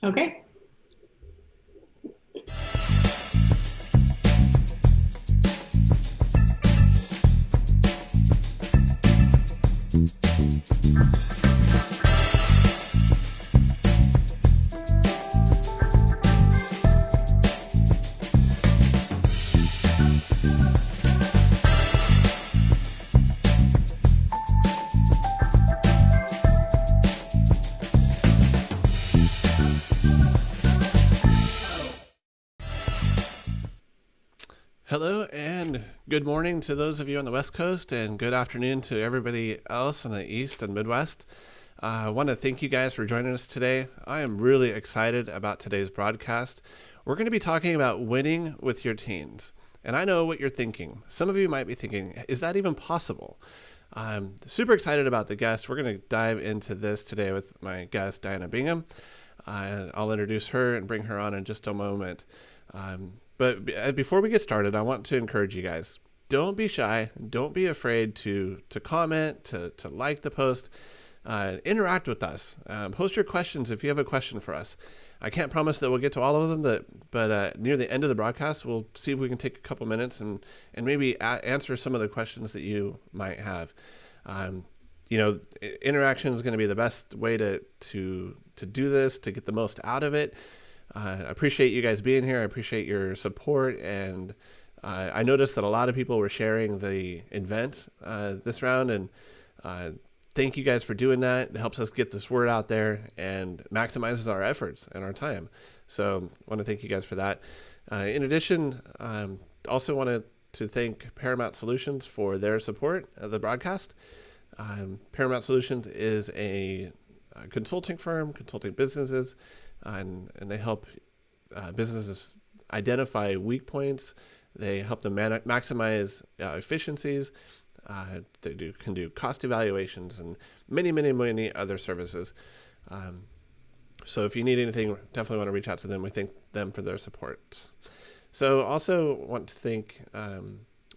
Okay. Hello and good morning to those of you on the West Coast, and good afternoon to everybody else in the East and Midwest. I want to thank you guys for joining us today. I am really excited about today's broadcast. We're going to be talking about winning with your teens. And I know what you're thinking. Some of you might be thinking, is that even possible? I'm super excited about the guest. We're going to dive into this today with my guest, Diana Bingham. I'll introduce her and bring her on in just a moment. But before we get started, I want to encourage you guys. Don't be shy. Don't be afraid to comment, to like the post. Interact with us. Post your questions if you have a question for us. I can't promise that we'll get to all of them, but near the end of the broadcast, we'll see if we can take a couple minutes and maybe answer some of the questions that you might have. Interaction is going to be the best way to do this, to get the most out of it. I appreciate you guys being here. I appreciate your support, and I noticed that a lot of people were sharing the event this round, and thank you guys for doing that. It helps us get this word out there and maximizes our efforts and our time. So I want to thank you guys for that. In addition, also wanted to thank Paramount Solutions for their support of the broadcast. Paramount Solutions is a consulting firm, consulting businesses, and they help businesses identify weak points. They help them maximize efficiencies. They can do cost evaluations and many other services. So if you need anything, definitely want to reach out to them. We thank them for their support. So also want to thank,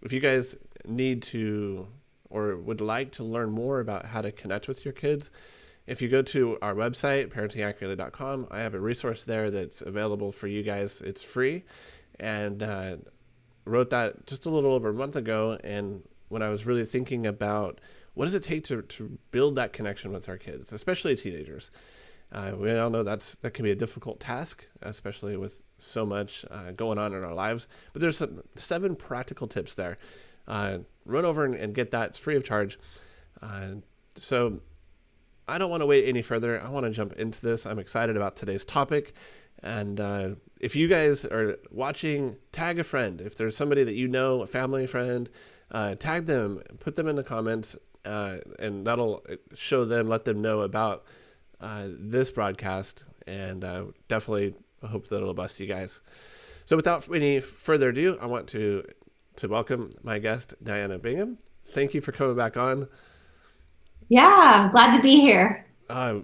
if you guys need to or would like to learn more about how to connect with your kids, if you go to our website, parentingaccurately.com, I have a resource there that's available for you guys. It's free, and wrote that just a little over a month ago. And when I was really thinking about what does it take to build that connection with our kids, especially teenagers, we all know that can be a difficult task, especially with so much going on in our lives. But there's 7 practical tips there. Run over and get that. It's free of charge. So I don't want to wait any further. I want to jump into this. I'm excited about today's topic. And if you guys are watching, tag a friend. If there's somebody that you know, a family friend, tag them, put them in the comments, and that'll show them, let them know about this broadcast. And definitely hope that it'll bless you guys. So without any further ado, I want to welcome my guest, Diana Bingham. Thank you for coming back on. Yeah, glad to be here.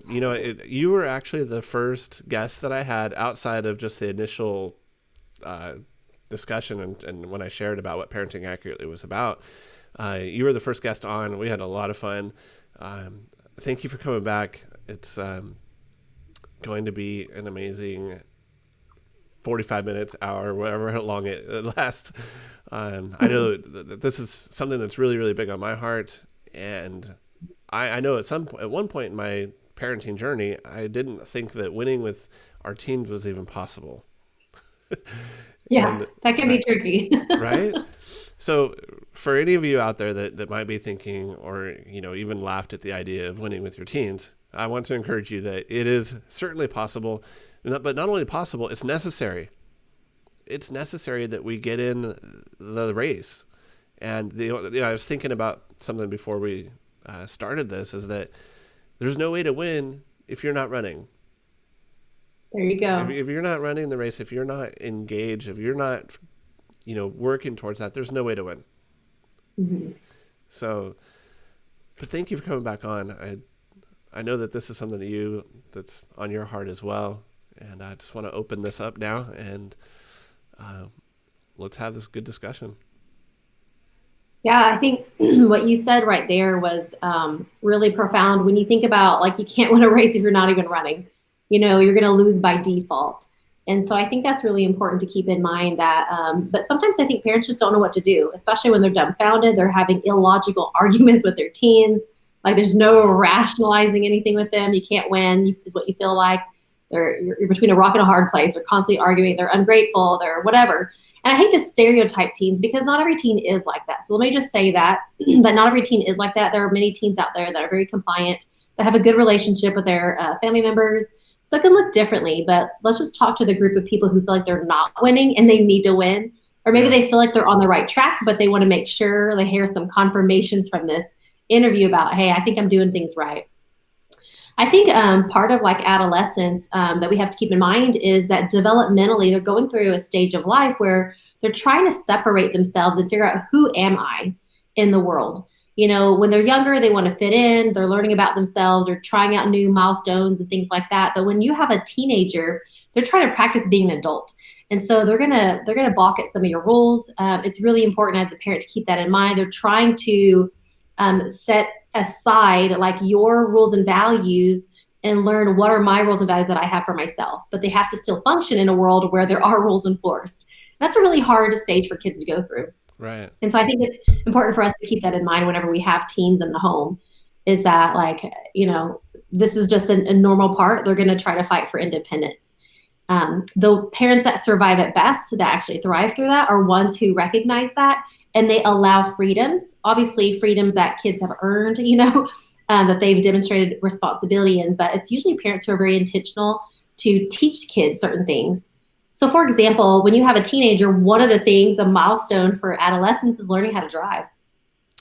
You were actually the first guest that I had outside of just the initial discussion and when I shared about what Parenting Accurately was about. You were the first guest on. We had a lot of fun. Thank you for coming back. It's going to be an amazing 45 minutes, hour, whatever long it lasts. I know that this is something that's really big on my heart, and I know at one point in my parenting journey, I didn't think that winning with our teens was even possible. Yeah, and that can and I, be tricky. right? So for any of you out there that might be thinking or even laughed at the idea of winning with your teens, I want to encourage you that it is certainly possible, but not only possible, it's necessary. It's necessary that we get in the race. And I was thinking about something before we started this, is that there's no way to win if you're not running. There you go. If you're not running the race, if you're not engaged, if you're not, working towards that, there's no way to win. Mhm. So, but thank you for coming back on. I know that this is something that's on your heart as well. And I just want to open this up now and let's have this good discussion. Yeah, I think what you said right there was really profound. When you think about, like, you can't win a race if you're not even running. you're going to lose by default. And so I think that's really important to keep in mind that, but sometimes I think parents just don't know what to do, especially when they're dumbfounded. They're having illogical arguments with their teens. Like there's no Yeah. rationalizing anything with them. You can't win, is what you feel like. You're between a rock and a hard place. They're constantly arguing. They're ungrateful. They're whatever. And I hate to stereotype teens because not every teen is like that. So let me just say that, that not every teen is like that. There are many teens out there that are very compliant, that have a good relationship with their family members. So it can look differently, but let's just talk to the group of people who feel like they're not winning and they need to win. Or maybe Yeah. they feel like they're on the right track, but they want to make sure they hear some confirmations from this interview about, hey, I think I'm doing things right. I think part of like adolescence that we have to keep in mind is that developmentally they're going through a stage of life where they're trying to separate themselves and figure out who am I in the world. When they're younger, they want to fit in, they're learning about themselves or trying out new milestones and things like that. But when you have a teenager, they're trying to practice being an adult. And so they're gonna balk at some of your rules. It's really important as a parent to keep that in mind. They're trying to set aside like your rules and values and learn what are my rules and values that I have for myself. But they have to still function in a world where there are rules enforced. That's a really hard stage for kids to go through. Right. And so I think it's important for us to keep that in mind whenever we have teens in the home, is that like, this is just a normal part. They're going to try to fight for independence. The parents that survive at best, that actually thrive through that, are ones who recognize that and they allow freedoms, obviously freedoms that kids have earned, that they've demonstrated responsibility in. But it's usually parents who are very intentional to teach kids certain things. So, for example, when you have a teenager, one of the things, a milestone for adolescence, is learning how to drive.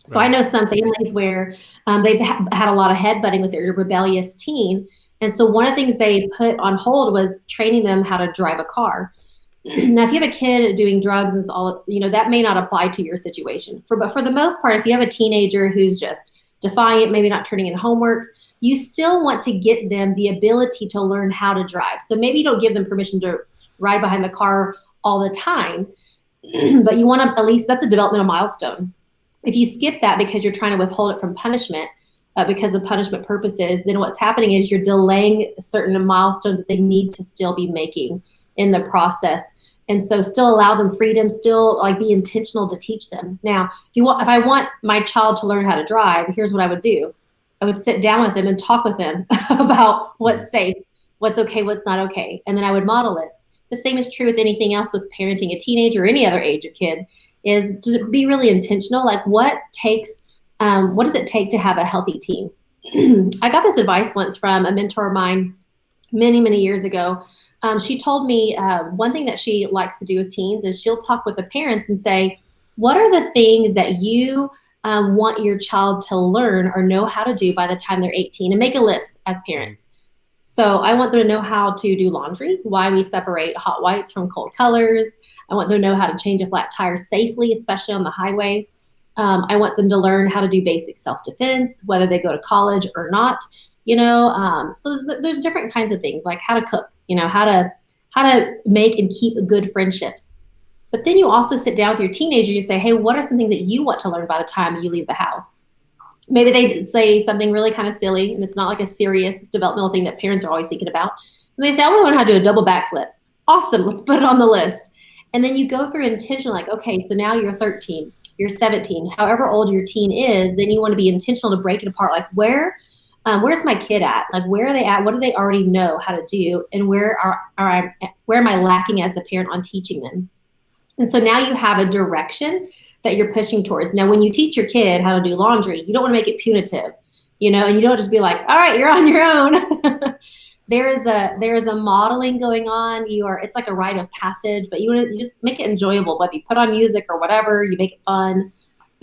So I Right. know some families where they've had a lot of headbutting with their rebellious teen. And so one of the things they put on hold was training them how to drive a car. Now, if you have a kid doing drugs and all, that may not apply to your situation. But for the most part, if you have a teenager who's just defiant, maybe not turning in homework, you still want to get them the ability to learn how to drive. So maybe you don't give them permission to ride behind the car all the time, but you want to at least, that's a developmental milestone. If you skip that because you're trying to withhold it from punishment, because of punishment purposes, then what's happening is you're delaying certain milestones that they need to still be making in the process. And so still allow them freedom, still like be intentional to teach them. Now, if I want my child to learn how to drive, here's what I would do. I would sit down with them and talk with them about Mm. what's safe, what's okay, what's not okay. And then I would model it. The same is true with anything else with parenting a teenager or any other age of kid, is to be really intentional. Like what does it take to have a healthy teen? I got this advice once from a mentor of mine many, many years ago. She told me one thing that she likes to do with teens is she'll talk with the parents and say, what are the things that you want your child to learn or know how to do by the time they're 18? And make a list as Mm. parents. So I want them to know how to do laundry, why we separate hot whites from cold colors. I want them to know how to change a flat tire safely, especially on the highway. I want them to learn how to do basic self-defense, whether they go to college or not. So there's different kinds of things like how to cook, how to make and keep good friendships. But then you also sit down with your teenager and you say, hey, what are some things that you want to learn by the time you leave the house? Maybe they say something really kind of silly and it's not like a serious developmental thing that parents are always thinking about. And they say, I want to learn how to do a double backflip. Awesome, let's put it on the list. And then you go through intention, like, okay, so now you're 13, you're 17, however old your teen is, then you want to be intentional to break it apart. Like where's my kid at? Like where are they at? What do they already know how to do? And where am I lacking as a parent on teaching them? And so now you have a direction that you're pushing towards. Now, when you teach your kid how to do laundry, you don't want to make it punitive, and you don't just be like, all right, you're on your own. There is a modeling going on. It's like a rite of passage, but you just make it enjoyable, whether you put on music or whatever, you make it fun.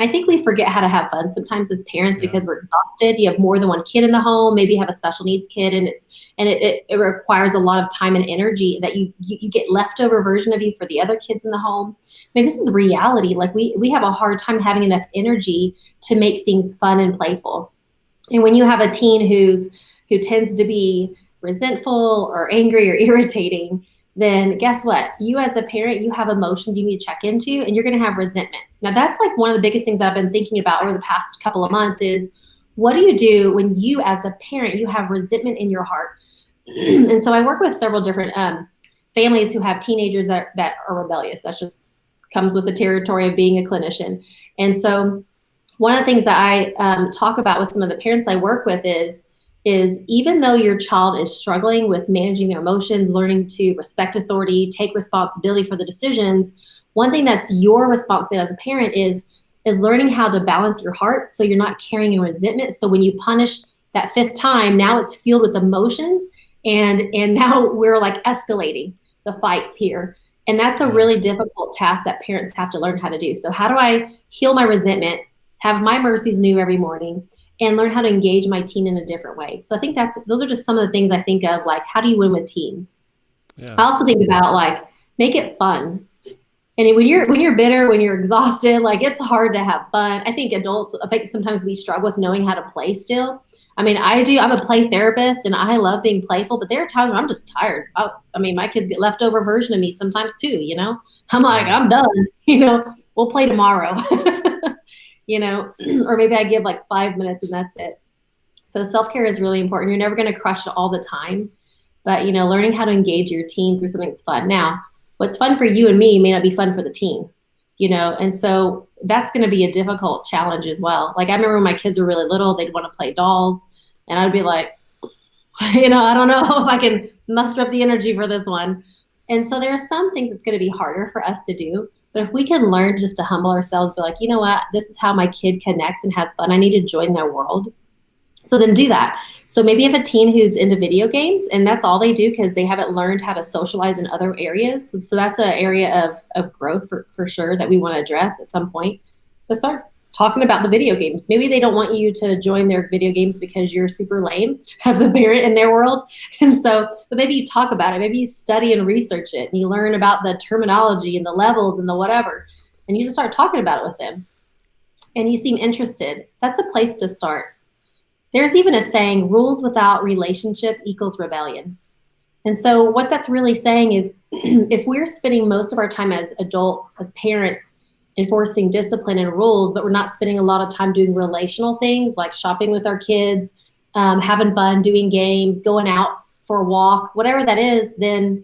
I think we forget how to have fun sometimes as parents Yeah. because we're exhausted. You have more than one kid in the home. Maybe you have a special needs kid, and it requires a lot of time and energy that you get leftover version of you for the other kids in the home. I mean, this is reality. Like we have a hard time having enough energy to make things fun and playful. And when you have a teen who tends to be resentful or angry or irritating, then guess what? You as a parent, you have emotions you need to check into, and you're going to have resentment. Now, that's like one of the biggest things I've been thinking about over the past couple of months is what do you do when you as a parent, you have resentment in your heart? And so I work with several different families who have teenagers that are rebellious. That's just comes with the territory of being a clinician. And so one of the things that I talk about with some of the parents I work with is even though your child is struggling with managing their emotions, learning to respect authority, take responsibility for the decisions, one thing that's your responsibility as a parent is learning how to balance your heart so you're not carrying in resentment. So when you punish that fifth time, now it's filled with emotions, and now we're like escalating the fights here. And that's a Yeah. really difficult task that parents have to learn how to do. So how do I heal my resentment, have my mercies new every morning, and learn how to engage my teen in a different way? So I think those are just some of the things I think of, like, how do you win with teens? Yeah. I also think about, like, make it fun. And when you're bitter, when you're exhausted, like, it's hard to have fun. I think adults, I think sometimes we struggle with knowing how to play still. I mean, I do. I'm a play therapist, and I love being playful. But there are times when I'm just tired. I mean, my kids get leftover version of me sometimes too. I'm like, Yeah. I'm done. We'll play tomorrow. Or maybe I give like 5 minutes and that's it. So self care is really important. You're never going to crush it all the time, but learning how to engage your teen through something that's fun. Now, what's fun for you and me may not be fun for the teen, and so that's going to be a difficult challenge as well. Like, I remember when my kids were really little, they'd want to play dolls, and I'd be like, I don't know if I can muster up the energy for this one. And so there are some things that's going to be harder for us to do. But if we can learn just to humble ourselves, be like, you know what, this is how my kid connects and has fun. I need to join their world. So then do that. So maybe if a teen who's into video games and that's all they do because they haven't learned how to socialize in other areas. So that's an area of growth for sure that we want to address at some point. But start talking about the video games. Maybe they don't want you to join their video games because you're super lame as a parent in their world. And so, but maybe you talk about it. Maybe you study and research it and you learn about the terminology and the levels and the whatever. And you just start talking about it with them. And you seem interested. That's a place to start. There's even a saying, rules without relationship equals rebellion. And so what that's really saying is if we're spending most of our time as adults, as parents, enforcing discipline and rules, but we're not spending a lot of time doing relational things like shopping with our kids, having fun, doing games, going out for a walk, whatever that is, then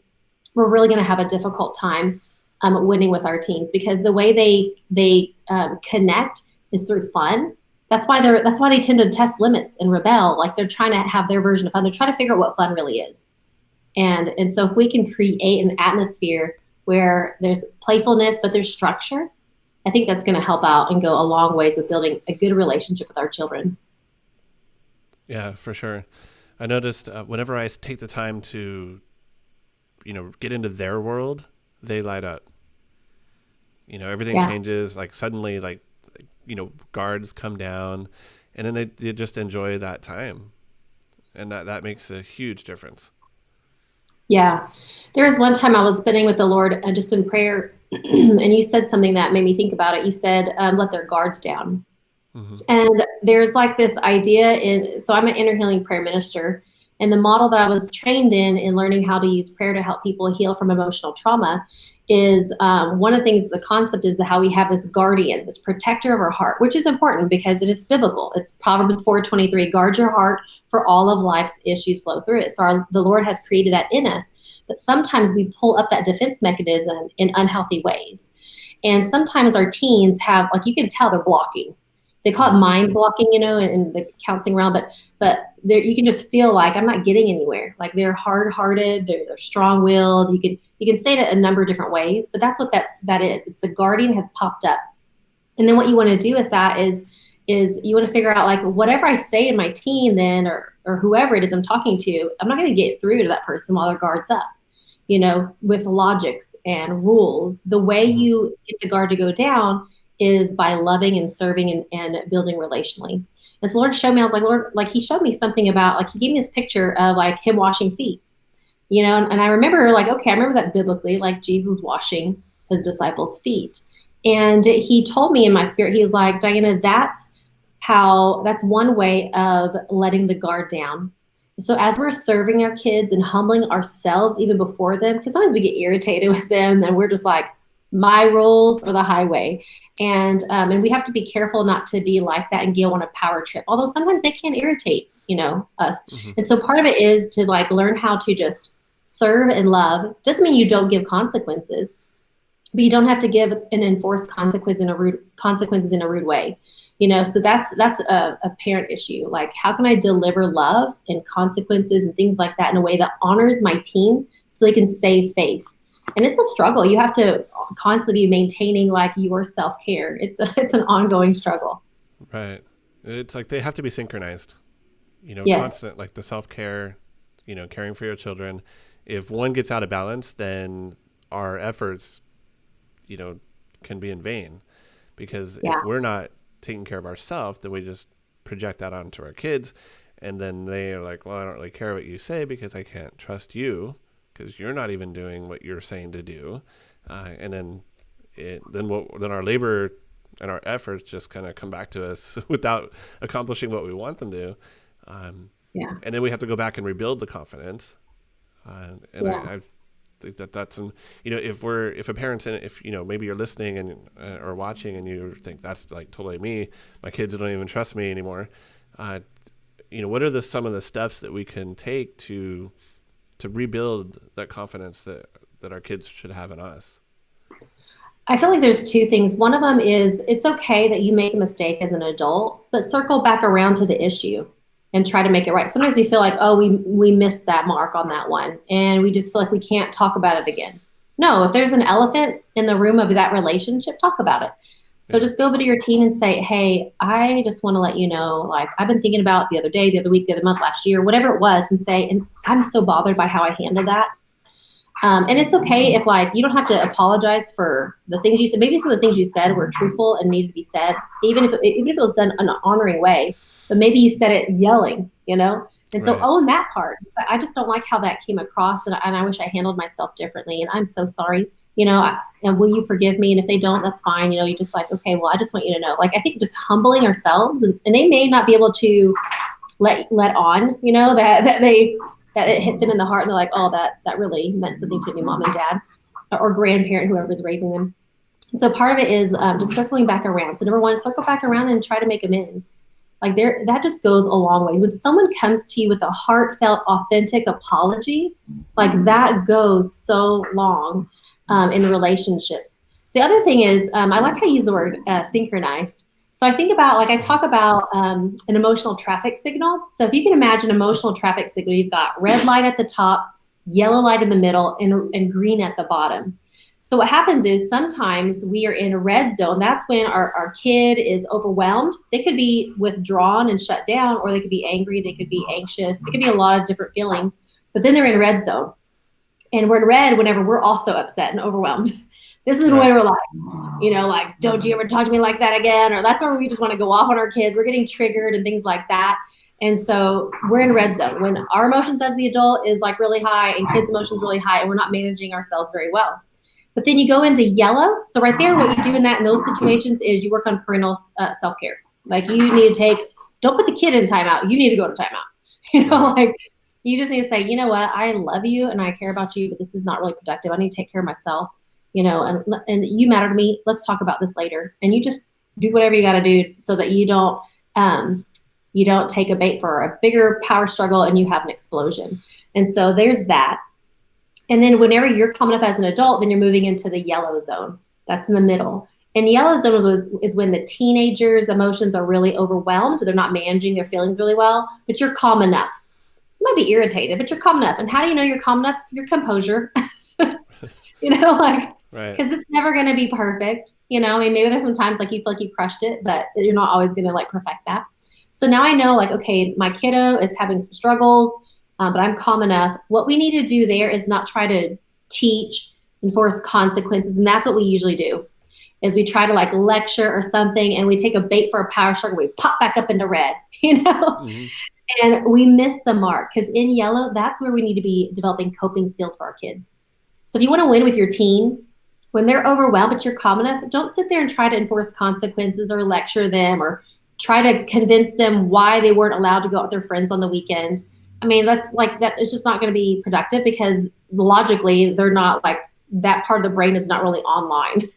we're really going to have a difficult time winning with our teens, because the way they connect is through fun. That's why they tend to test limits and rebel. Like, they're trying to have their version of fun. They're trying to figure out what fun really is. And so if we can create an atmosphere where there's playfulness, but there's structure, I think that's going to help out and go a long ways with building a good relationship with our children. Yeah, for sure. I noticed whenever I take the time to, get into their world, they light up. Everything Yeah. changes. Like, suddenly, like, guards come down, and then they just enjoy that time, and that makes a huge difference. Yeah. There was one time I was spending with the Lord just in prayer, and you said something that made me think about it. You said, let their guards down. Hmm. And there's like this idea so I'm an inner healing prayer minister. And the model that I was trained in learning how to use prayer to help people heal from emotional trauma is one of the things, the concept is how we have this guardian, this protector of our heart, which is important because it's biblical. It's Proverbs 4:23, guard your heart for all of life's issues flow through it. So the Lord has created that in us. But sometimes we pull up that defense mechanism in unhealthy ways. And sometimes our teens have, like, you can tell they're blocking. They call it Hmm. mind blocking, in the counseling realm, but you can just feel like I'm not getting anywhere. Like, they're hard hearted, they're strong willed. You can say it a number of different ways, but that's what that is. It's the guardian has popped up. And then what you want to do with that is you want to figure out, like, whatever I say to my teen then, or whoever it is I'm talking to, I'm not going to get through to that person while their guard's up. With logics and rules, the way Hmm. you get the guard to go down is by loving and serving and building relationally. As the Lord showed me, I was like, Lord, like, he showed me something about, like, he gave me this picture of, like, him washing feet, and I remember, like, okay, I remember that biblically, like, Jesus washing his disciples' feet. And he told me in my spirit, he was like, Diana, that's one way of letting the guard down. So as we're serving our kids and humbling ourselves even before them, because sometimes we get irritated with them and we're just like my rules or the highway. And we have to be careful not to be like that and go on a power trip, although sometimes they can irritate, us. Hmm. And so part of it is to like learn how to just serve and love. Doesn't mean you don't give consequences, but you don't have to give and enforce consequences in a rude way. So that's a parent issue. Like, how can I deliver love and consequences and things like that in a way that honors my teen so they can save face? And it's a struggle. You have to constantly be maintaining like your self-care. It's an ongoing struggle. Right. It's like they have to be synchronized. Yes. Constant, like the self care, caring for your children. If one gets out of balance, then our efforts, you know, can be in vain. Because if Yeah. we're not taking care of ourselves, then we just project that onto our kids. And then they are like, well, I don't really care what you say because I can't trust you because you're not even doing what you're saying to do. And then then our labor and our efforts just kind of come back to us without accomplishing what we want them to. Um, Yeah. and then we have to go back and rebuild the confidence. And Yeah. I think that that's an, if a parent's in it, if maybe you're listening and or watching and you think that's like totally me, my kids don't even trust me anymore. Uh, what are some of the steps that we can take to rebuild that confidence that our kids should have in us? I feel like there's two things. One of them is it's okay that you make a mistake as an adult, but circle back around to the issue and try to make it right. Sometimes we feel like, oh, we missed that mark on that one, and we just feel like we can't talk about it again. No, if there's an elephant in the room of that relationship, talk about it. So Yeah. just go over to your teen and say, hey, I just want to let you know, like, I've been thinking about the other day, the other week, the other month, last year, whatever it was, and say, and I'm so bothered by how I handled that. And it's okay if like you don't have to apologize for the things you said. Maybe some of the things you said were truthful and needed to be said, even if it was done in an honoring way. But maybe you said it yelling. And so Right. own that part. I just don't like how that came across, and I wish I handled myself differently. And I'm so sorry. And will you forgive me? And if they don't, that's fine. You just like, okay, well, I just want you to know. Like, I think just humbling ourselves, and they may not be able to let on, that it hit them in the heart, and they're like, oh, that really meant something to me, mom and dad, or grandparent, whoever's raising them. And so part of it is just circling back around. So number one, circle back around and try to make amends. Like that just goes a long way. When someone comes to you with a heartfelt, authentic apology, like that goes so long in relationships. The other thing is, I like how you use the word synchronized. So I think about, like, I talk about an emotional traffic signal. So if you can imagine emotional traffic signal, you've got red light at the top, yellow light in the middle, and green at the bottom. So what happens is sometimes we are in a red zone. That's when our kid is overwhelmed. They could be withdrawn and shut down, or they could be angry. They could be anxious. It could be a lot of different feelings. But then they're in red zone. And we're in red whenever we're also upset and overwhelmed. This is when Right. we're like, don't you ever talk to me like that again? Or that's where we just want to go off on our kids. We're getting triggered and things like that. And so we're in red zone when our emotions as the adult is like really high and kids' emotions really high, and we're not managing ourselves very well. But then you go into yellow. So right there, what you do in those situations is you work on parental self-care. Like, you need to don't put the kid in timeout. You need to go to timeout. Right. Like, you just need to say, you know what, I love you and I care about you, but this is not really productive. I need to take care of myself, and you matter to me. Let's talk about this later. And you just do whatever you got to do so that you don't take a bait for a bigger power struggle and you have an explosion. And so there's that. And then whenever you're calm enough as an adult, then you're moving into the yellow zone. That's in the middle. And yellow zone is when the teenagers' emotions are really overwhelmed. They're not managing their feelings really well, but you're calm enough. You might be irritated, but you're calm enough. And how do you know you're calm enough? Your composure. Like, Right. because it's never going to be perfect. I mean, maybe there's some times like you feel like you crushed it, but you're not always going to like perfect that. So now I know, like, okay, my kiddo is having some struggles, but I'm calm enough. What we need to do there is not try to teach, enforce consequences. And that's what we usually do, is we try to like lecture or something, and we take a bait for a power struggle. We pop back up into red, Hmm. and we miss the mark, because in yellow, that's where we need to be developing coping skills for our kids. So if you want to win with your teen, when they're overwhelmed, but you're calm enough, don't sit there and try to enforce consequences or lecture them or try to convince them why they weren't allowed to go out with their friends on the weekend. I mean, that is just not going to be productive, because logically they're not like that part of the brain is not really online,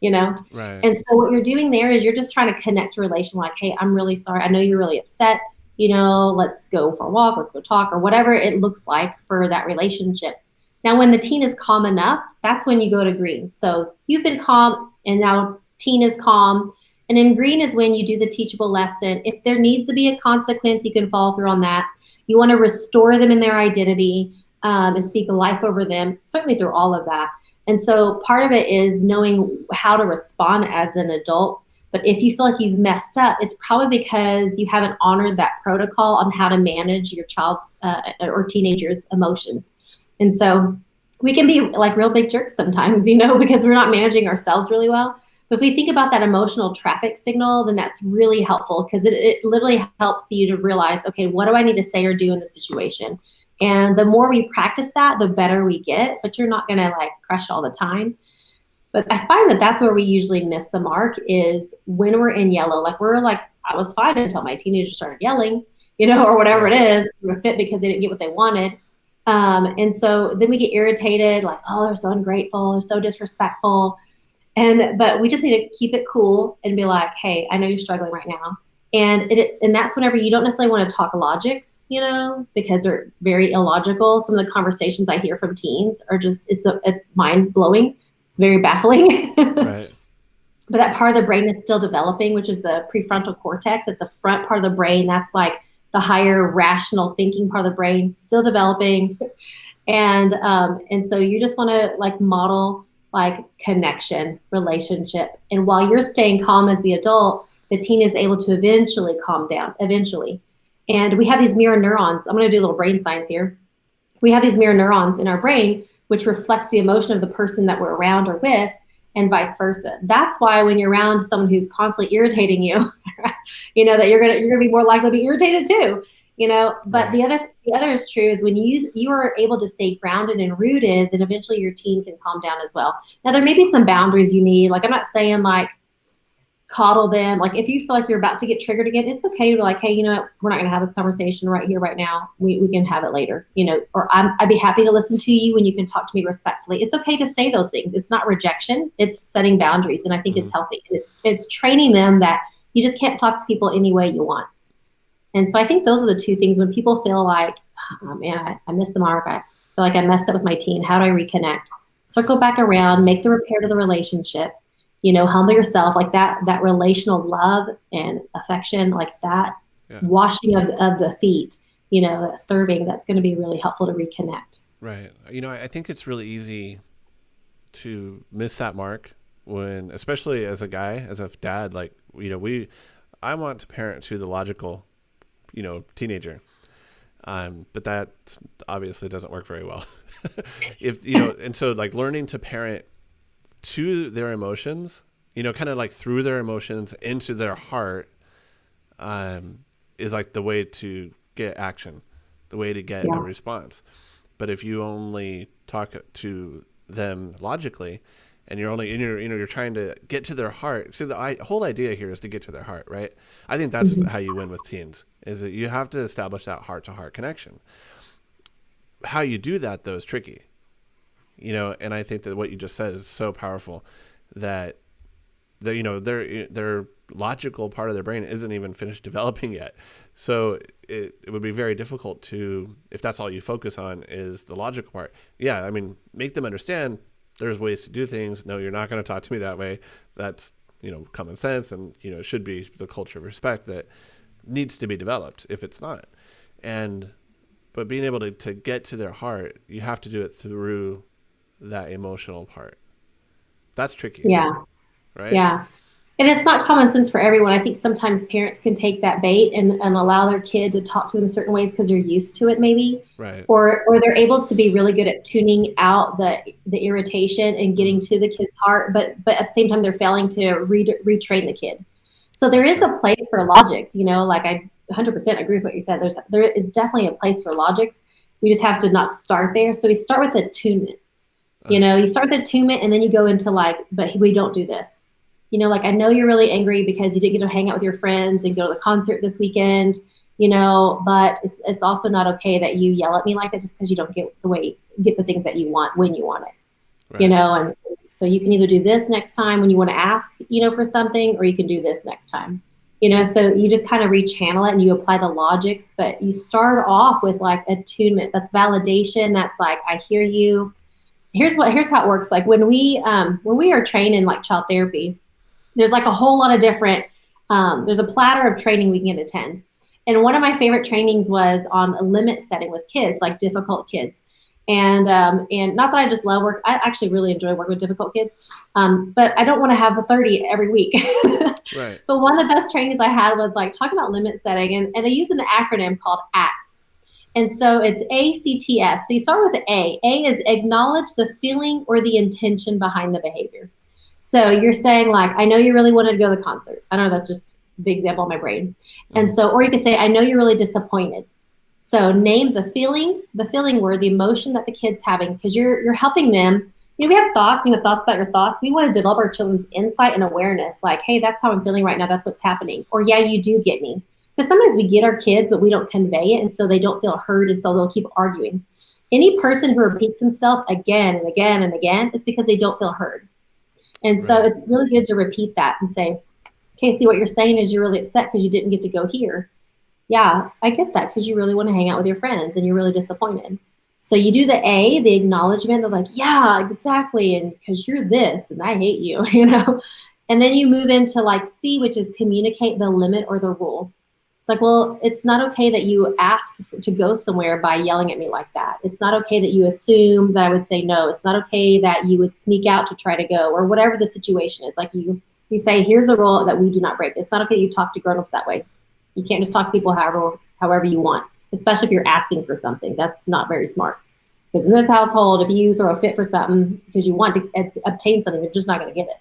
you know? Right. And so what you're doing there is you're just trying to connect a relation like, hey, I'm really sorry. I know you're really upset. Let's go for a walk, let's go talk, or whatever it looks like for that relationship. Now, when the teen is calm enough, that's when you go to green. So you've been calm, and now teen is calm. And in green is when you do the teachable lesson. If there needs to be a consequence, you can follow through on that. You want to restore them in their identity, and speak life over them, certainly through all of that. And so part of it is knowing how to respond as an adult. But if you feel like you've messed up, it's probably because you haven't honored that protocol on how to manage your child's or teenager's emotions. And so we can be like real big jerks sometimes, because we're not managing ourselves really well. But if we think about that emotional traffic signal, then that's really helpful, because it literally helps you to realize, okay, what do I need to say or do in this situation? And the more we practice that, the better we get, but you're not going to like crush all the time. But I find that that's where we usually miss the mark, is when we're in yellow. Like we're like, I was fine until my teenager started yelling, or whatever it is, threw a fit because they didn't get what they wanted. And so then we get irritated, like, oh, they're so ungrateful, they're so disrespectful. But we just need to keep it cool and be like, hey, I know you're struggling right now. And that's whenever you don't necessarily want to talk logics, because they're very illogical. Some of the conversations I hear from teens are just, it's mind blowing. It's very baffling. Right. But that part of the brain is still developing, which is the prefrontal cortex. It's the front part of the brain. That's like the higher rational thinking part of the brain, still developing. And so you just want to like model like connection, relationship. And while you're staying calm as the adult, the teen is able to eventually calm down, eventually. And we have these mirror neurons. I'm going to do a little brain science here. We have these mirror neurons in our brain, which reflects the emotion of the person that we're around or with, and vice versa. That's why when you're around someone who's constantly irritating you, that you're gonna be more likely to be irritated too. But Right. the other is true, is when you are able to stay grounded and rooted, then eventually your teen can calm down as well. Now there may be some boundaries you need. Like I'm not saying like coddle them. Like if you feel like you're about to get triggered again, it's okay to be like, hey, you know what? We're not going to have this conversation right here, right now. We can have it later, or I'd be happy to listen to you when you can talk to me respectfully. It's okay to say those things. It's not rejection. It's setting boundaries. And I think it's healthy. It's training them that you just can't talk to people any way you want. And so I think those are the two things when people feel like, oh man, I missed the mark. I feel like I messed up with my teen. How do I reconnect? Circle back around, make the repair to the relationship, humble yourself, like that relational love and affection, like that Yeah. washing of the feet, that serving, that's going to be really helpful to reconnect. Right. I think it's really easy to miss that mark when, especially as a guy, as a dad, like, I want to parent to the logical, teenager. But that obviously doesn't work very well. And so like learning to parent to their emotions, kind of like through their emotions into their heart, is like the way to get action, the way to get a Yeah. response. But if you only talk to them logically, and you're trying to get to their heart. So the whole idea here is to get to their heart, right? I think that's Mm-hmm. how you win with teens, is that you have to establish that heart to heart connection. How you do that though is tricky, and I think that what you just said is so powerful, that their logical part of their brain isn't even finished developing yet. So it would be very difficult to, if that's all you focus on is the logical part. Yeah, I mean, make them understand there's ways to do things. No, you're not going to talk to me that way. That's, common sense, and, it should be the culture of respect that needs to be developed if it's not. But being able to get to their heart, you have to do it through that emotional part. That's tricky, Yeah. right? Yeah. And it's not common sense for everyone. I think sometimes parents can take that bait and allow their kid to talk to them certain ways because they're used to it, maybe, Right. or they're able to be really good at tuning out the irritation and getting to the kid's heart, but at the same time they're failing to retrain the kid. So there That's is right. a place for logics, like I 100% agree with what you said. There is definitely a place for logics. We just have to not start there. So we start with attunement. You start with attunement, and then you go into like, but we don't do this. Like I know you're really angry because you didn't get to hang out with your friends and go to the concert this weekend, but it's also not okay that you yell at me like that just because you don't get the things that you want when you want it. Right. and so you can either do this next time when you want to ask, for something, or you can do this next time. So you just kind of rechannel it and you apply the logics, but you start off with like attunement. That's validation. That's like, I hear you. Here's how it works. Like when we are trained in like child therapy, there's like a whole lot of different there's a platter of training we can attend. And one of my favorite trainings was on a limit setting with kids, like difficult kids. And not that I just love work. I actually really enjoy working with difficult kids. But I don't want to have the 30 every week. Right. But one of the best trainings I had was like talking about limit setting, and they use an acronym called ACTS. And so it's ACTS. So you start with A. A is acknowledge the feeling or the intention behind the behavior. So you're saying like, I know you really wanted to go to the concert. I know that's just the example in my brain. And Mm-hmm. so, or you could say, I know you're really disappointed. So name the feeling word, the emotion that the kid's having, because you're helping them. We have thoughts, you have thoughts about your thoughts. We want to develop our children's insight and awareness. Like, hey, that's how I'm feeling right now. That's what's happening. Or yeah, you do get me. Because sometimes we get our kids, but we don't convey it. And so they don't feel heard. And so they'll keep arguing. Any person who repeats himself again and again and again is because they don't feel heard. And so Right. it's really good to repeat that and say, okay, see, what you're saying is you're really upset because you didn't get to go here. Yeah, I get that because you really want to hang out with your friends and you're really disappointed. So you do the A, the acknowledgement of like, yeah, exactly. And because you're this and I hate you, And then you move into like C, which is communicate the limit or the rule. It's like, well, it's not okay that you ask to go somewhere by yelling at me like that. It's not okay that you assume that I would say no. It's not okay that you would sneak out to try to go, or whatever the situation is. Like you say, here's the rule that we do not break. It's not okay that you talk to grown-ups that way. You can't just talk to people however you want, especially if you're asking for something. That's not very smart. Because in this household, if you throw a fit for something because you want to obtain something, you're just not going to get it.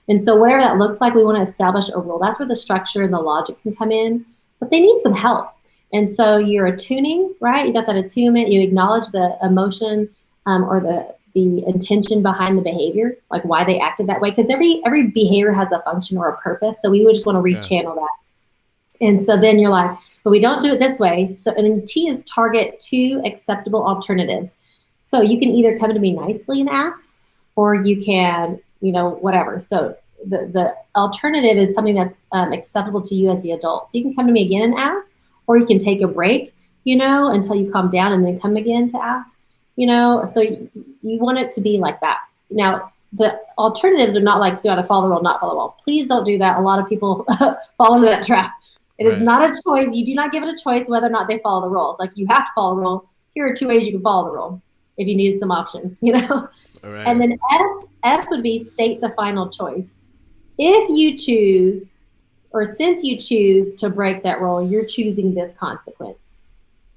And so whatever that looks like, we want to establish a rule. That's where the structure and the logics can come in, but they need some help. And so you're attuning, right? You got that attunement. You acknowledge the emotion or the intention behind the behavior, like why they acted that way. Because every behavior has a function or a purpose. So we would just want to Yeah. rechannel that. And so then you're like, but we don't do it this way. So, and T is target two acceptable alternatives. So you can either come to me nicely and ask, or you can, whatever. So the alternative is something that's acceptable to you as the adult. So you can come to me again and ask, or you can take a break, until you calm down and then come again to ask, so you want it to be like that. Now, the alternatives are not like, so you have to follow the rule, not follow the rule. Please don't do that. A lot of people fall into that trap. It is Right. not a choice. You do not give it a choice whether or not they follow the rules. Like you have to follow the rule. Here are two ways you can follow the rule if you needed some options. All And right. then S would be state the final choice. If you choose, or since you choose to break that rule, you're choosing this consequence.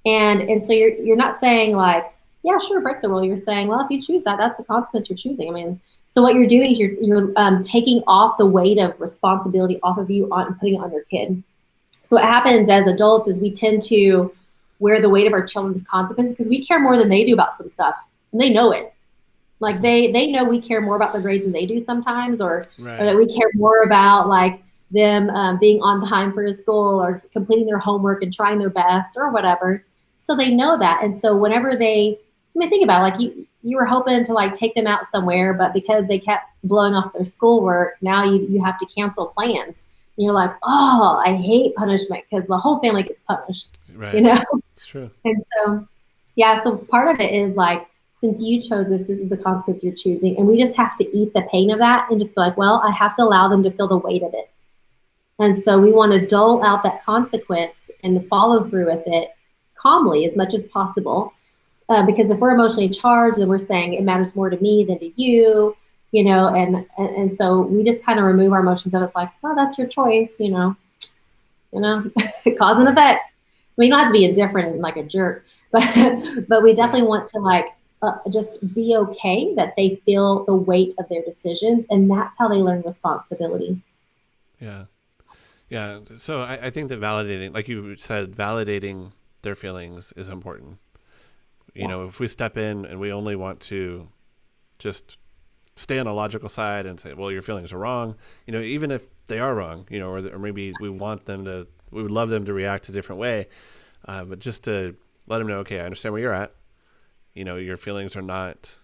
And so you're not saying like, yeah, sure, break the rule. You're saying, well, if you choose that, that's the consequence you're choosing. I mean, so what you're doing is you're taking off the weight of responsibility off of you and putting it on your kid. So what happens as adults is we tend to wear the weight of our children's consequences because we care more than they do about some stuff, and they know it. Like they know we care more about their grades than they do sometimes, or that Right. we care more about like them being on time for school or completing their homework and trying their best or whatever. So they know that, and so whenever think about it, like you were hoping to like take them out somewhere, but because they kept blowing off their schoolwork, now you have to cancel plans. And you're like, oh, I hate punishment because the whole family gets punished, you Right. know? It's true. And so, yeah, so part of it is like, since you chose this is the consequence you're choosing. And we just have to eat the pain of that and just be like, well, I have to allow them to feel the weight of it. And so we want to dole out that consequence and follow through with it calmly as much as possible. Because if we're emotionally charged and we're saying it matters more to me than to you, and so we just kind of remove our emotions of it's like, oh, that's your choice, you know, cause and Yeah. effect. I mean, you don't have to be indifferent and like a jerk, but we definitely Right. want to like just be okay that they feel the weight of their decisions, and that's how they learn responsibility. Yeah. Yeah. So I think that validating, like you said, validating their feelings is important. Yeah, If we step in and we only want to just stay on a logical side and say, well, your feelings are wrong, even if they are wrong, or maybe we would love them to react a different way, but just to let them know, okay, I understand where you're at. Your feelings are not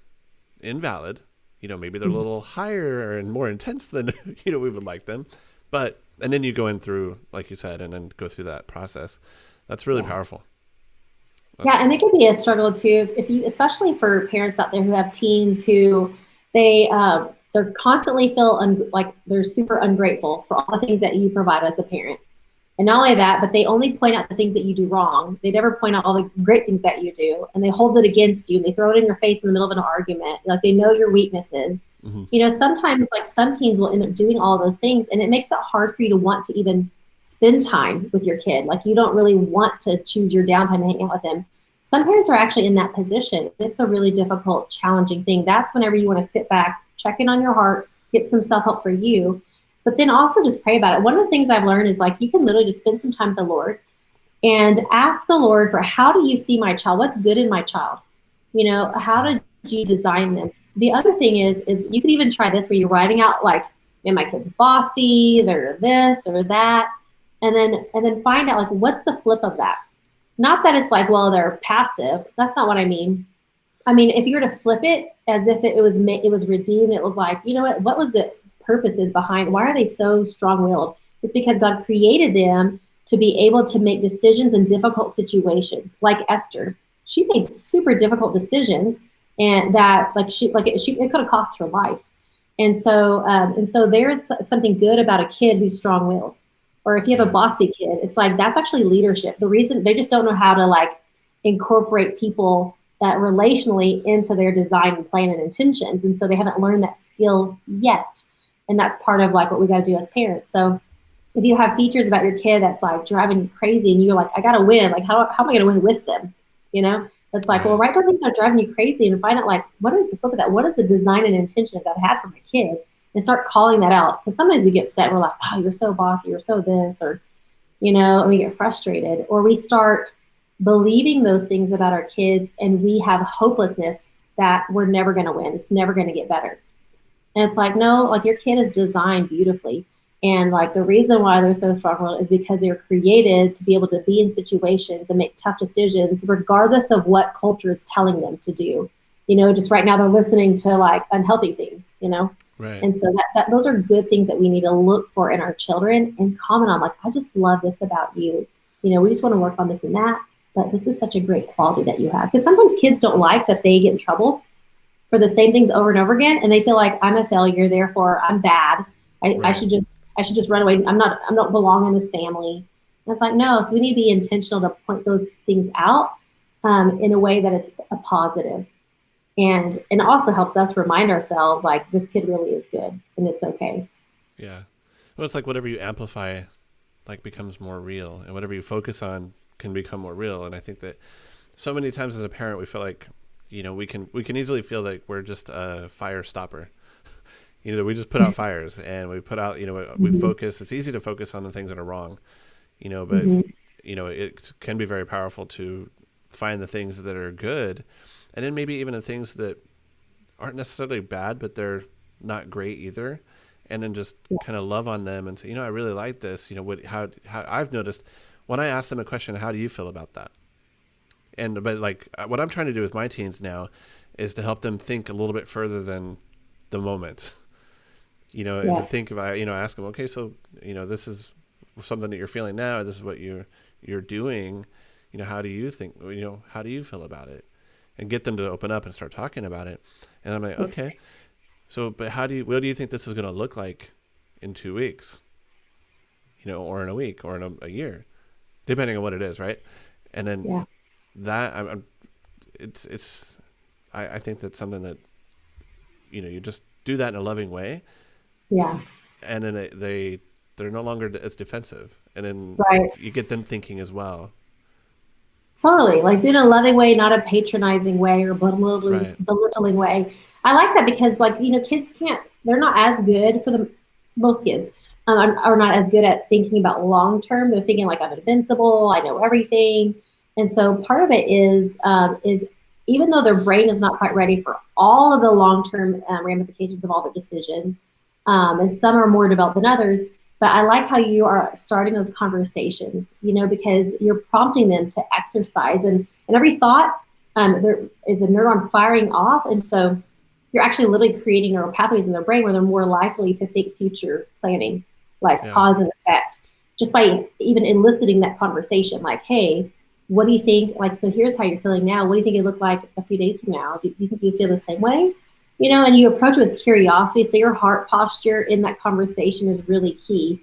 invalid. maybe they're a little higher and more intense than we would like them, but and then you go in through, like you said, and then go through that process. That's really Yeah. powerful. Yeah, That's and it can be a struggle too, if you, especially for parents out there who have teens who they're constantly feel like they're super ungrateful for all the things that you provide as a parent. And not only that, but they only point out the things that you do wrong. They never point out all the great things that you do, and they hold it against you. And they throw it in your face in the middle of an argument. Like they know your weaknesses. mm-hmm. Sometimes like some teens will end up doing all those things, and it makes it hard for you to want to even spend time with your kid. Like you don't really want to choose your downtime and hang out with them. Some parents are actually in that position. It's a really difficult, challenging thing. That's whenever you want to sit back, check in on your heart, get some self help for you, but then also just pray about it. One of the things I've learned is like you can literally just spend some time with the Lord and ask the Lord for how do you see my child? What's good in my child? How did you design them? The other thing is you can even try this where you're writing out like, man, my kid's bossy, they're this, they're that, and then find out like what's the flip of that. Not that it's like, well, they're passive. That's not what I mean. I mean, if you were to flip it as if it was redeemed, it was like, you know what was the purposes behind, why are they so strong-willed? It's because God created them to be able to make decisions in difficult situations. Like Esther, she made super difficult decisions, and that it could have cost her life. And so there's something good about a kid who's strong-willed. Or if you have a Yeah. bossy kid, it's like that's actually leadership. The reason they just don't know how to like incorporate people relationally into their design and plan and intentions. And so they haven't learned that skill yet. And that's part of like what we got to do as parents. So if you have features about your kid that's like driving you crazy and you're like, I got to win, like how am I going to win with them? It's like, well, Right. write down things that are driving you crazy and find out like, what is the flip of that? What is the design and intention that I had for my kid? And start calling that out. Because sometimes we get upset and we're like, oh, you're so bossy, you're so this, or, and we get frustrated. Or we start believing those things about our kids and we have hopelessness that we're never going to win. It's never going to get better. And it's like, no, like your kid is designed beautifully. And like the reason why they're so strong is because they're created to be able to be in situations and make tough decisions, regardless of what culture is telling them to do. Just right now they're listening to like unhealthy things. Right. And so those are good things that we need to look for in our children and comment on, like, I just love this about you. We just want to work on this and that, but this is such a great quality that you have. Because sometimes kids don't like that they get in trouble for the same things over and over again, and they feel like I'm a failure, therefore I'm bad. I Right. should just run away. I don't belong in this family. And it's like, no, so we need to be intentional to point those things out in a way that it's a positive. And it also helps us remind ourselves like this kid really is good and it's okay. Yeah. Well, it's like whatever you amplify, like becomes more real, and whatever you focus on can become more real. And I think that so many times as a parent, we feel like, we can easily feel like we're just a fire stopper. We just put out fires and we put out, we Mm-hmm. focus. It's easy to focus on the things that are wrong, but Mm-hmm. it can be very powerful to find the things that are good, and then maybe even the things that aren't necessarily bad, but they're not great either, and then just Yeah. kind of love on them and say, I really like this. How I've noticed when I ask them a question, how do you feel about that? But like what I'm trying to do with my teens now is to help them think a little bit further than the moment. And to Yeah. think about, ask them, okay, so this is something that you're feeling now. This is what you're doing. How do you think? How do you feel about it? And get them to open up and start talking about it. And I'm like, It's, okay, so but what do you think this is going to look like in 2 weeks? Or in a week, or in a year, depending on what it is, right? And then yeah. that it's I think that's something that you just do that in a loving way, Yeah. and then they're no longer as defensive, and then Right. you get them thinking as well. Totally. Like do it in a loving way, not a patronizing way or belittling, Right. belittling way. I like that because like, kids they're not as good for the most kids are not as good at thinking about long term. They're thinking like I'm invincible, I know everything. And so part of it is even though their brain is not quite ready for all of the long term ramifications of all the decisions, and some are more developed than others, but I like how you are starting those conversations, because you're prompting them to exercise and every thought, there is a neuron firing off. And so you're actually literally creating neural pathways in their brain where they're more likely to think future planning, like Yeah. cause and effect, just by even eliciting that conversation. Like, hey, what do you think? Like, so here's how you're feeling now. What do you think it look like a few days from now? Do you think you feel the same way? And you approach it with curiosity. So your heart posture in that conversation is really key.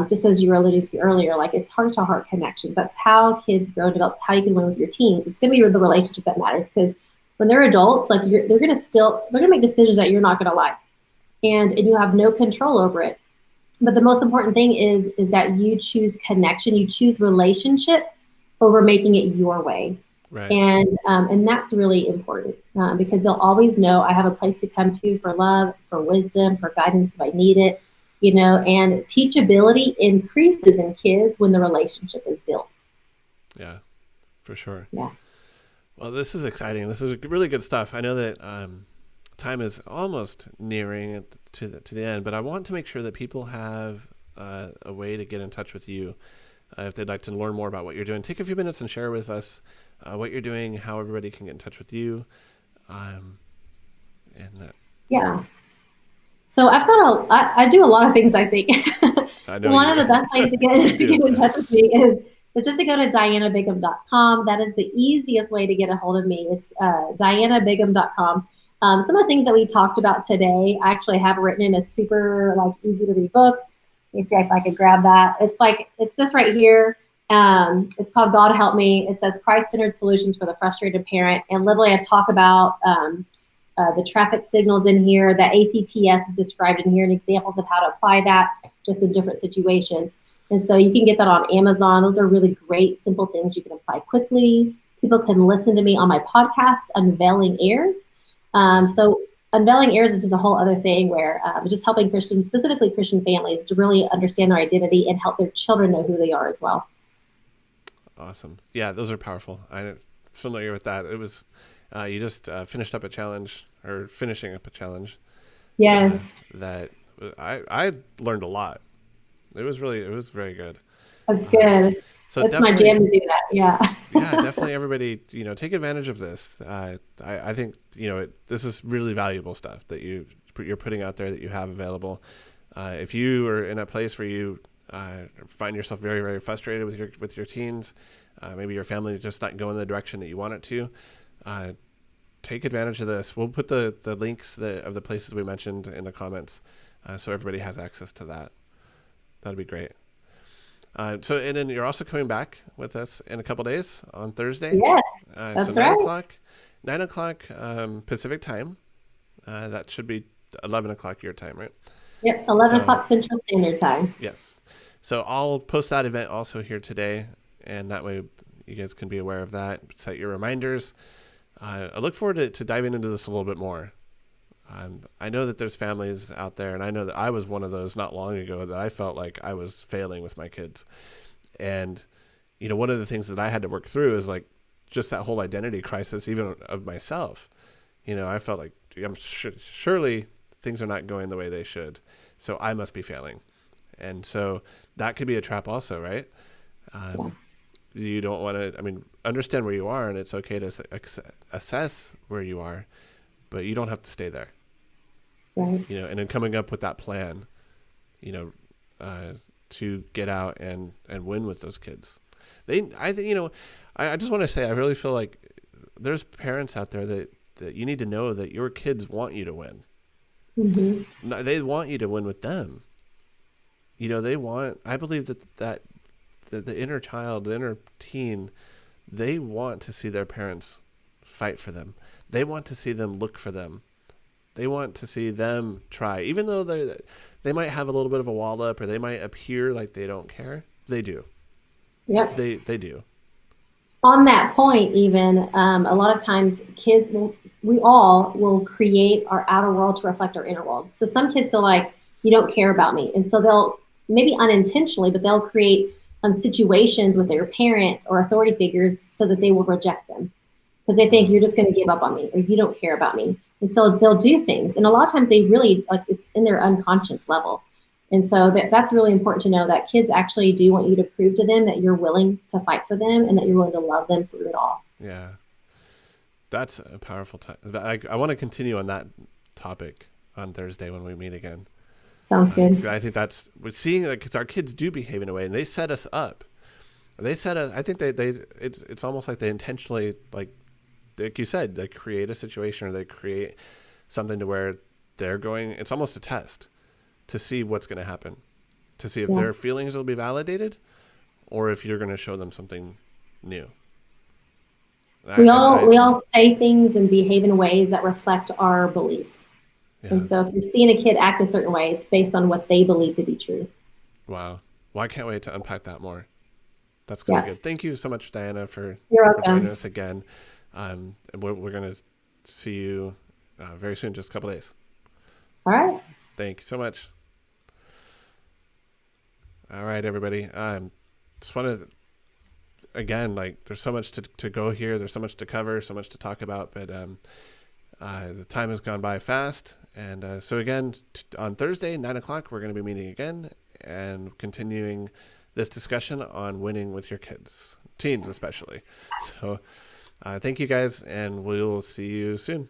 Just as you were alluding to earlier, like it's heart to heart connections. That's how kids grow and develop. It's how you can win with your teens. It's going to be the relationship that matters, because when they're adults, like they're gonna make decisions that you're not gonna like, and you have no control over it. But the most important thing is that you choose connection, you choose relationship over making it your way. Right. And that's really important, because they'll always know I have a place to come to for love, for wisdom, for guidance if I need it. And teachability increases in kids when the relationship is built. Yeah, for sure. Yeah. Well, this is exciting. This is really good stuff. I know that time is almost nearing to the end, but I want to make sure that people have a way to get in touch with you if they'd like to learn more about what you're doing. Take a few minutes and share with us what you're doing, how everybody can get in touch with you, and that. Yeah. So I do a lot of things, I think. I know One you of the best ways to you get, do. get in touch with me is just to go to dianabigum.com. That is the easiest way to get a hold of me. It's dianabigum.com. Some of the things that we talked about today, I actually have written in a super like easy to read book. Let me see if I could grab that. It's this right here. It's called God Help Me. It says Christ-centered solutions for the frustrated parent. And literally I talk about the traffic signals in here. The ACTS is described in here and examples of how to apply that just in different situations. And so you can get that on Amazon. Those are really great, simple things you can apply quickly. People can listen to me on my podcast, Unveiling Airs. So Unveiling Airs is just a whole other thing where just helping Christians, specifically Christian families, to really understand their identity and help their children know who they are as well. Awesome. Yeah, those are powerful. I'm familiar with that. It was you just finished up a challenge or finishing up a challenge. Yes. That I learned a lot. It was very good. That's good. So That's my jam to do that. Yeah. Yeah, definitely. Everybody, take advantage of this. I think this is really valuable stuff that you're putting out there that you have available. If you are in a place where you find yourself very, very frustrated with your teens, maybe your family is just not going the direction that you want it to, take advantage of this. We'll put the links of the places we mentioned in the comments, so everybody has access to that. That'd be great. And then you're also coming back with us in a couple days on Thursday. Yes, So that's 9 right. o'clock, 9 o'clock Pacific time. That should be 11 o'clock your time, right? Yep, 11 o'clock Central Standard Time. Yes. So I'll post that event also here today, and that way you guys can be aware of that. Set your reminders. I look forward to diving into this a little bit more. I know that there's families out there, and I know that I was one of those not long ago that I felt like I was failing with my kids. And, one of the things that I had to work through is like just that whole identity crisis, even of myself. I felt like surely things are not going the way they should, so I must be failing. And so that could be a trap also, right? You don't want to, understand where you are, and it's okay to assess where you are, but you don't have to stay there. Right. And then coming up with that plan, to get out and win with those kids. I think, I just want to say, I really feel like there's parents out there that you need to know that your kids want you to win. Mm-hmm. They want you to win with them. I believe that the inner child, the inner teen, they want to see their parents fight for them. They want to see them look for them. They want to see them try, even though they might have a little bit of a wall up, or they might appear like they don't care. They do. Yep. They do. On that point, even a lot of times we all will create our outer world to reflect our inner world. So some kids feel like you don't care about me. And so they'll, maybe unintentionally, but they'll create situations with their parent or authority figures so that they will reject them, because they think you're just going to give up on me or you don't care about me. And so they'll do things. And a lot of times they really, like, it's in their unconscious level. And so that's really important to know, that kids actually do want you to prove to them that you're willing to fight for them and that you're willing to love them through it all. Yeah. That's a powerful time. I want to continue on that topic on Thursday when we meet again. Sounds good. I think that's we're seeing like because our kids do behave in a way, and they set us up. They set us. I think they it's almost like they intentionally like you said, they create a situation or they create something to where they're going. It's almost a test to see what's going to happen, to see if Yeah. their feelings will be validated, or if you're going to show them something new. We all say things and behave in ways that reflect our beliefs. And Yeah. so if you're seeing a kid act a certain way, it's based on what they believe to be true. Wow. Well, I can't wait to unpack that more. That's going to be Yeah. good. Thank you so much, Diana, You're for joining welcome. us again. And we're going to see you very soon, just a couple days. All right. Thank you so much. All right, everybody. Just want to again, like, there's so much to go here. There's so much to cover, so much to talk about, but the time has gone by fast. And so again, on Thursday, 9 o'clock, we're going to be meeting again and continuing this discussion on winning with your kids, teens especially. So thank you guys, and we'll see you soon.